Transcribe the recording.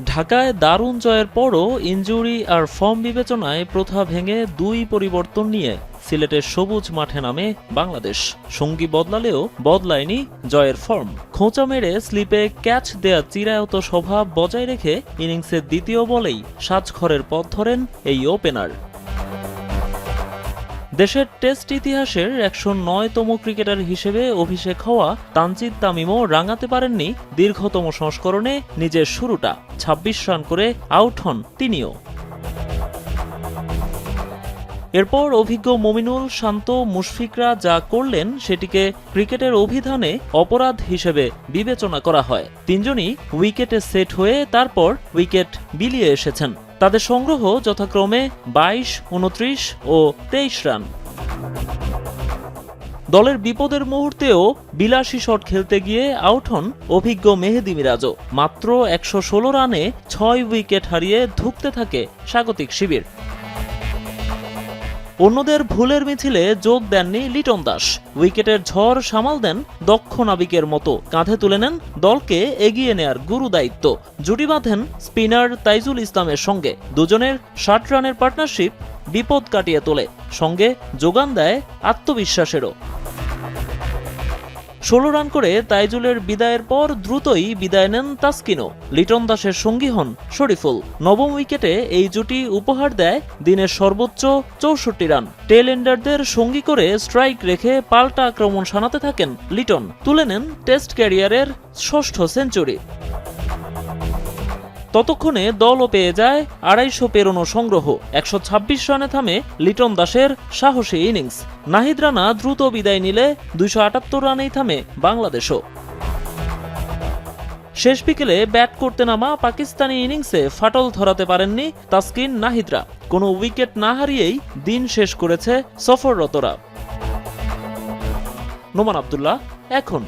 ঢাকায় দারুণ জয়ের পরও ইনজুরি আর ফর্ম বিবেচনায় প্রথা ভেঙে দুই পরিবর্তন নিয়ে সিলেটের সবুজ মাঠে নামে বাংলাদেশ। সঙ্গী বদলালেও বদলায়নি জয়ের ফর্ম। খোঁচা মেরে স্লিপে ক্যাচ দেয়া চিরায়ত স্বভাব বজায় রেখে ইনিংসের দ্বিতীয় বলেই সাজঘরের পথ ধরেন এই ওপেনার। দেশের টেস্ট ইতিহাসের ১০৯তম ক্রিকেটার হিসেবে অভিষেক হওয়া তানজিদ তামিমও রাঙাতে পারেননি দীর্ঘতম সংস্করণে নিজের শুরুটা। ২৬ রান করে আউট হন তিনিও। এরপর অভিজ্ঞ মমিনুল, শান্ত, মুশফিকরা যা করলেন সেটিকে ক্রিকেটের অভিধানে অপরাধ হিসেবে বিবেচনা করা হয়। তিনজনই উইকেটে সেট হয়ে তারপর উইকেট বিলিয়ে এসেছেন। তাদের সংগ্রহ যথাক্রমে ২২, ২৯ ও ২৩ রান। দলের বিপদের মুহূর্তেও বিলাসী শট খেলতে গিয়ে আউট হন অভিজ্ঞ মেহেদী মিরাজও। মাত্র ১১৬ রানে ৬ উইকেট হারিয়ে ধুঁকতে থাকে স্বাগতিক শিবির। অন্যদের ভুলের মিছিলে যোগ দেননি লিটন দাস। উইকেটের ঝড় সামাল দেন দক্ষ নাবিকের মতো। কাঁধে তুলে নেন দলকে এগিয়ে নেয়ার গুরু দায়িত্ব। জুটি বাঁধেন স্পিনার তাইজুল ইসলামের সঙ্গে। দুজনের ৬০ রানের পার্টনারশিপ বিপদ কাটিয়ে তোলে, সঙ্গে যোগান দেয় আত্মবিশ্বাসেরও। ১৬ রান করে তাইজুলের বিদায়ের পর দ্রুতই বিদায় নেন তাসকিনও। লিটন দাসের সঙ্গী হন শরীফুল। নবম উইকেটে এই জুটি উপহার দেয় দিনের সর্বোচ্চ ৬৪ রান। টেল এন্ডারদের সঙ্গী করে স্ট্রাইক রেখে পাল্টা আক্রমণ শানাতে থাকেন লিটন। তুলে নেন টেস্ট ক্যারিয়ারের ৬ষ্ঠ সেঞ্চুরি। ততক্ষণে দলও পেয়ে যায় ২৫০ পেরোনো সংগ্রহ। ১২৬ রানে থামে লিটন দাসের সাহসী ইনিংস। নাহিদ রানা দ্রুত বিদায় নিলে ২৭৮ রানেই থামে বাংলাদেশও। শেষ বিকেলে ব্যাট করতে নামা পাকিস্তানি ইনিংসে ফাটল ধরাতে পারেননি তাসকিন, নাহিদরা। কোনো উইকেট না হারিয়েই দিন শেষ করেছে সফররতরা। নোমান আব্দুল্লাহ, এখন।